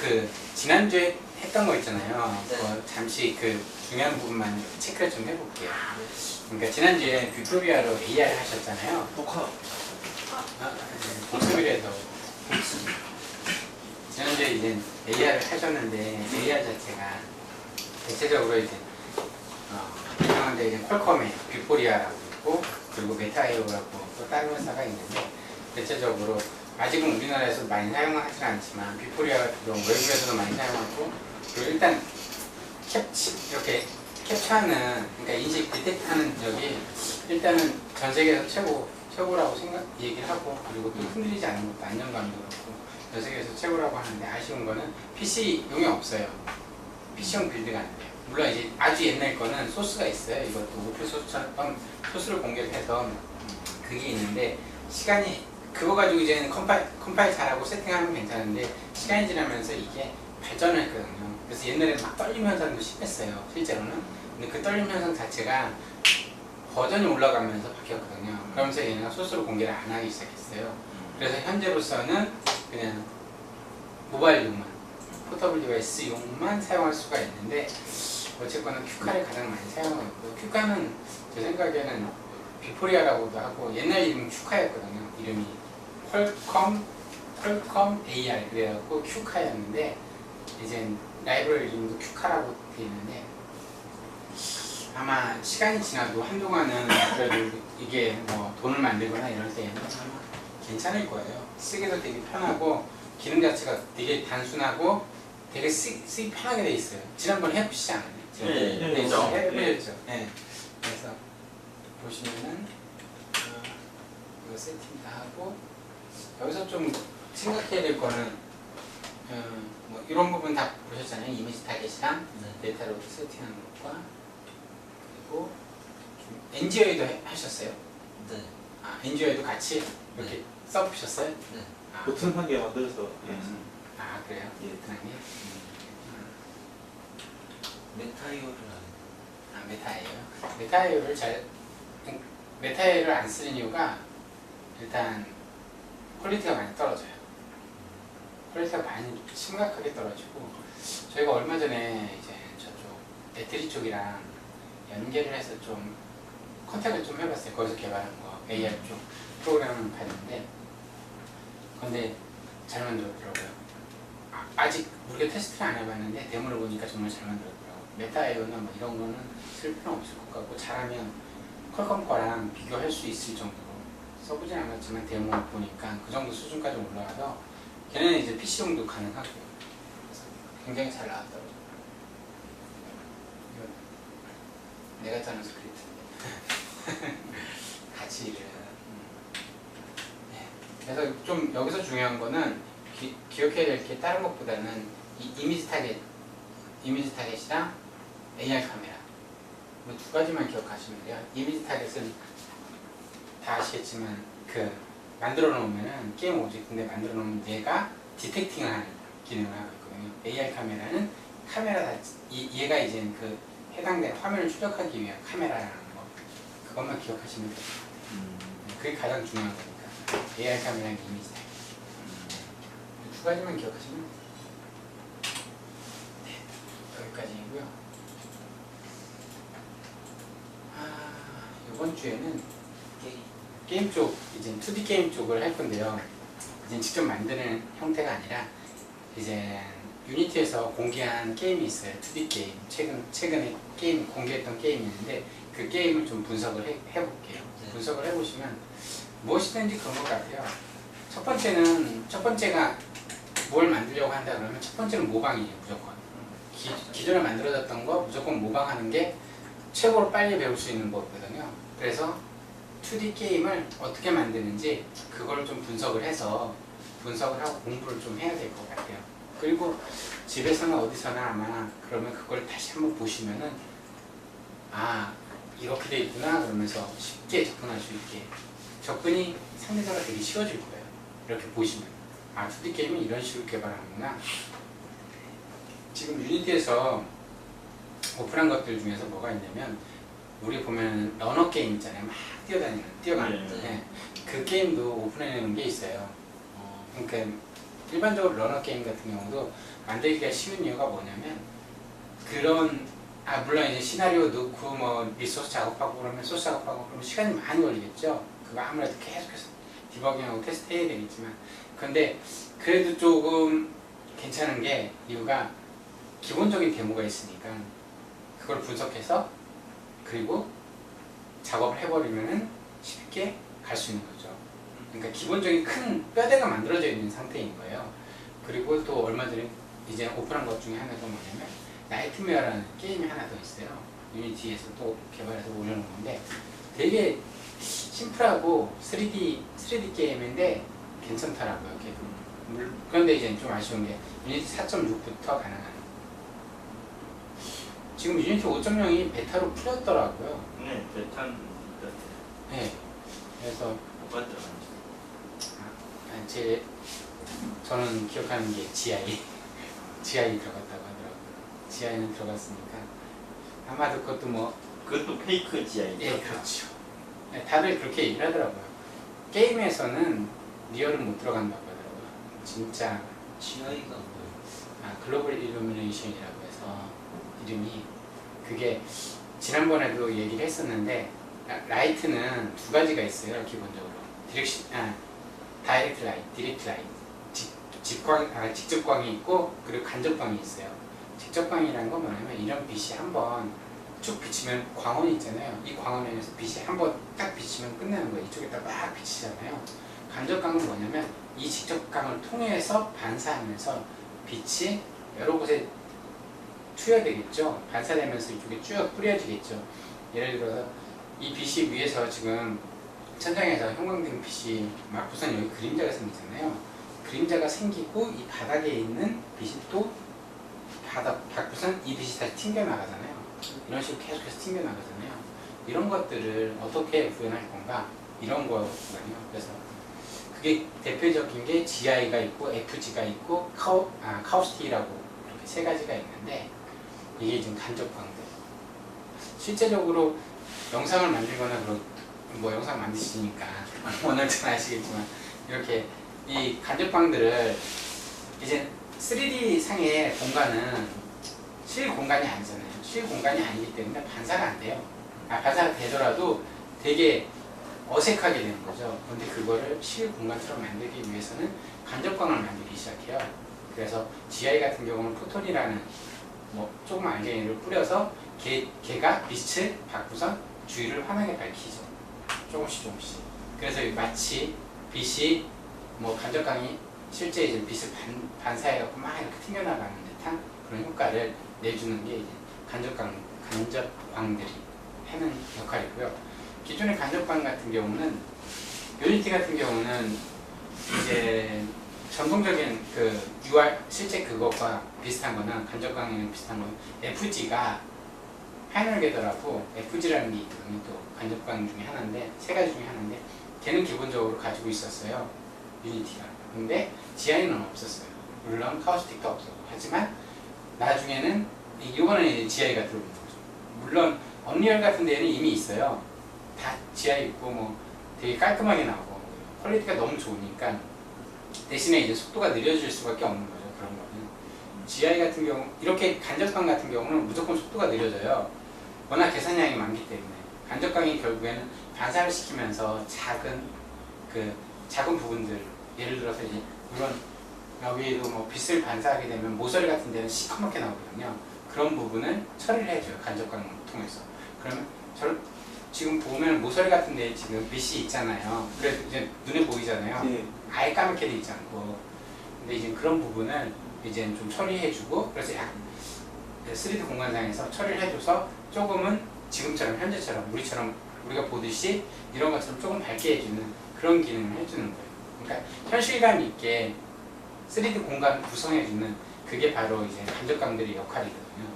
그 지난주에 했던 거 있잖아요. 네. 잠시 그 중요한 부분만 체크를 좀 해볼게요. 그러니까 지난주에 뷰토리아로 AR 하셨잖아요. 녹화. 복습이라서 지난주에 이제 AR을 하셨는데 AR 자체가 대체적으로 이제 유명한데 이제 퀄컴의 뷰토리아라고 있고 그리고 메타에어라고 또 다른 회사가 있는데 대체적으로 아직은 우리나라에서 많이 사용하지는 않지만 뷰토리아 같은 경우 외국에서도 많이 사용하고 그리고 일단 이렇게 캡처하는 그러니까 인식 디텍트하는 적이 일단은 전 세계에서 최고라고 얘기를 하고 그리고 또 흔들리지 않는 것도 안정감도 그렇고 전 세계에서 최고라고 하는데 아쉬운 거는 PC용이 없어요. PC용 빌드가 안 돼요. 물론 이제 아주 옛날 거는 소스가 있어요. 이것도 오픈 소스처럼 소스를 공개해서 그게 있는데 시간이 그거 가지고 이제는 컴파일 잘하고 세팅하면 괜찮은데 시간이 지나면서 이게 발전을 했거든요. 그래서 옛날에 막 떨림 현상도 심했어요. 실제로는. 근데 그 떨림 현상 자체가 버전이 올라가면서 바뀌었거든요. 그러면서 얘네가 소스로 공개를 안 하기 시작했어요. 그래서 현재로서는 그냥 모바일용만 포터블 디바이스용만 사용할 수가 있는데 어쨌거나 큐카를 가장 많이 사용하고 있고 큐카는 제 생각에는 뷰토리아라고도 하고 옛날 이름은 큐카였거든요. 이름이 퀄컴 AR 그래갖고 큐카였는데 이제 라이브러리 이름도 큐카라고 되어 있는데 아마 시간이 지나도 한동안은 그래도 이게 뭐 돈을 만들거나 이럴 때에는 아마 괜찮을 거예요. 쓰기도 되게 편하고 기능 자체가 되게 단순하고 되게 쓰기 편하게 돼 있어요. 지난번에 해보시지 않았나요? 네, 해보셨죠. 네. 그래서 보시면은 이거 세팅 다 하고 여기서 좀 생각해야 될 거는 뭐 이런 부분 다 보셨잖아요. 이미지 타겟이랑 데이터로 세팅하는 것과 그리고 엔지어에도 하셨어요? 네. 아, 엔지어에도 같이 이렇게 써보셨어요? 네. 아, 버튼 한 개 만들어서 아 그래요? 예. 버튼하게? 메타이어를 아 메타에어를 메타에어를 안 쓰는 이유가 일단 퀄리티가 많이 떨어져요. 퀄리티가 많이 심각하게 떨어지고 저희가 얼마 전에 이제 저쪽 배터리 쪽이랑 연계를 해서 좀 컨택을 좀 해봤어요. 거기서 개발한 거 AR 쪽 프로그램을 봤는데 근데 잘 만들었더라고요. 아직 우리가 테스트를 안 해봤는데 데모를 보니까 정말 잘 만들었더라고요. 메타에어나 뭐 이런 거는 쓸 필요 없을 것 같고 잘하면 퀄컴 거랑 비교할 수 있을 정도로 써보진 않았지만 데모 보니까 그 정도 수준까지 올라가서 걔네는 이제 PC용도 가능하고요. 그래서 굉장히 잘 나왔더라고요. 이거 내가 짜는 스크립트인데 같이 일을 네. 그래서 좀 여기서 중요한 거는 기억해야 될 게 다른 것보다는 이 이미지 타겟이랑 AR 카메라 뭐 두 가지만 기억하시면 돼요. 이미지 타겟은 다 아시겠지만 그 만들어 놓으면은 게임 오브젝트인데 만들어 놓으면 얘가 디텍팅을 하는 기능을 하고 있거든요. AR 카메라는 얘가 이제 그 해당되는 화면을 추적하기 위한 카메라라는 거 그것만 기억하시면 돼요. 그게 가장 중요한 거니까 AR 카메라랑 이미지 타겟 두 가지만 기억하시면 돼요. 네, 여기까지이고요. 이번 주에는 게임 쪽, 이제 2D 게임 쪽을 할 건데요. 이제 직접 만드는 형태가 아니라 이제 유니티에서 공개한 게임이 있어요. 2D 게임. 최근에 게임 공개했던 게임이 있는데 그 게임을 좀 분석을 해볼게요. 분석을 해보시면 무엇이든지 그런 것 같아요. 첫 번째가 뭘 만들려고 한다 그러면 첫 번째는 모방이에요. 무조건. 기존에 만들어졌던 거 무조건 모방하는 게 최고로 빨리 배울 수 있는 거거든요. 그래서 2D 게임을 어떻게 만드는지 그걸 좀 분석을 하고 공부를 좀 해야 될 것 같아요. 그리고 집에서나 어디서나 아마 그러면 그걸 다시 한번 보시면은 아 이렇게 돼 있구나 그러면서 쉽게 접근할 수 있게 접근이 상대적으로 되게 쉬워질 거예요. 이렇게 보시면 아 2D 게임은 이런 식으로 개발하는구나. 지금 유니티에서 오픈한 것들 중에서 뭐가 있냐면 우리 보면 러너 게임 있잖아요. 막 뛰어가는 네. 그 게임도 오픈해 놓은 게 있어요. 그러니까 일반적으로 러너 게임 같은 경우도 만들기가 쉬운 이유가 뭐냐면 그런 물론 이제 시나리오 넣고 뭐 리소스 작업하고 그러면 소스 작업하고 그러면 시간이 많이 걸리겠죠. 그거 아무래도 계속해서 디버깅하고 테스트 해야 되겠지만 근데 그래도 조금 괜찮은 게 이유가 기본적인 데모가 있으니까 그걸 분석해서 그리고 작업을 해버리면은 쉽게 갈 수 있는 거죠. 그러니까 기본적인 큰 뼈대가 만들어져 있는 상태인 거예요. 그리고 또 얼마 전에 이제 오픈한 것 중에 하나가 뭐냐면 나이트메어라는 게임이 하나 더 있어요. 유니티에서 또 개발해서 올려놓은 건데 되게 심플하고 3D 게임인데 괜찮더라고요. 그런데 이제 좀 아쉬운 게 유니티 4.6부터 가능한. 지금 유니티 5.0이 베타로 풀렸더라고요. 네, 베탄 네. 그래서 뭐가 들어간지. 저는 기억하는 게 GI 들어갔다고 하더라고요. GI는 들어갔으니까 아마도 그것도 뭐 그것도 페이크 GI. 예, 그렇죠. 네, 다들 그렇게 얘기를 하더라고요. 게임에서는 리얼은 못 들어간다고 하더라고요. 진짜 GI가 뭐예요? 글로벌 일루미네이션이라고 해서 이름이 그게 지난번에도 얘기를 했었는데 라이트는 두 가지가 있어요. 기본적으로 다이렉트 라이트, 직접광이 있고 그리고 간접광이 있어요. 직접광이라는 건 뭐냐면 이런 빛이 한번 쭉 비치면 광원이 있잖아요. 이 광원에서 빛이 한번 딱 비치면 끝나는 거예요. 이쪽에다 막 비치잖아요. 간접광은 뭐냐면 이 직접광을 통해서 반사하면서 빛이 여러 곳에 투여되겠죠. 반사되면서 이쪽에 쭉 뿌려지겠죠. 예를 들어서 이 빛이 위에서 지금 천장에서 형광등 빛이 막 우선 여기 그림자가 생기잖아요. 그림자가 생기고 이 바닥에 있는 빛이 또 밖으로선 이 빛이 다시 튕겨나가잖아요. 이런 식으로 계속해서 튕겨나가잖아요. 이런 것들을 어떻게 구현할 건가? 이런 거거든요. 그래서 그게 대표적인 게 GI가 있고 FG가 있고 카우스틱이라고 이렇게 세 가지가 있는데 이게 지금 간접광들. 실제적으로 영상을 만들거나 뭐 영상 만드시니까 오늘 잘 아시겠지만 이렇게 이 간접광들을 이제 3D 상의 공간은 실 공간이 아니잖아요. 실 공간이 아니기 때문에 반사가 안 돼요. 반사가 되더라도 되게 어색하게 되는 거죠. 근데 그거를 실 공간처럼 만들기 위해서는 간접광을 만들기 시작해요. 그래서 GI 같은 경우는 포톤이라는 뭐 조금 안개를 뿌려서 걔가 빛을 받고선 주위를 환하게 밝히죠. 조금씩. 그래서 마치 빛이 뭐 간접광이 실제 이제 빛을 반사해갖고 막 이렇게 튕겨나가는 듯한 그런 효과를 내주는 게 이제 간접광들이 하는 역할이고요. 기존의 간접광 같은 경우는 유니티 같은 경우는 이제 전통적인 그 UR 실제 그것과 비슷한 거는 간접광이랑 비슷한 거는 FG가 파이널 게더라고 FG라는 게 있거든요. 또 간접광 중에 하나인데 세 가지 중에 하나인데 걔는 기본적으로 가지고 있었어요. 유니티가. 근데 GI는 없었어요. 물론 카우스틱도 없었고 하지만 나중에는 이거는 이제 GI가 들어오는 거죠. 물론 언리얼 같은 데는 이미 있어요. 다 GI 있고 뭐 되게 깔끔하게 나오고 퀄리티가 너무 좋으니까 대신에 이제 속도가 느려질 수밖에 없는 거죠. 그런 거는 GI 같은 경우 이렇게 간접광 같은 경우는 무조건 속도가 느려져요. 워낙 계산량이 많기 때문에 간접광이 결국에는 반사를 시키면서 작은 부분들 예를 들어서 이제 물론 여기도 뭐 빛을 반사하게 되면 모서리 같은 데는 시커멓게 나오거든요. 그런 부분을 처리를 해줘요. 간접광을 통해서. 그러면 지금 보면 모서리 같은 데 지금 빛이 있잖아요. 그래서 이제 눈에 보이잖아요. 네. 아예 까맣게 돼 있지 않고. 근데 이제 그런 부분을 이제 좀 처리해주고 그래서 약 3D 공간상에서 처리를 해줘서 조금은 지금처럼 현재처럼 우리가 보듯이 이런 것처럼 조금 밝게 해주는 그런 기능을 해주는 거예요. 그러니까 현실감 있게 3D 공간을 구성해주는 그게 바로 이제 간접광들의 역할이거든요.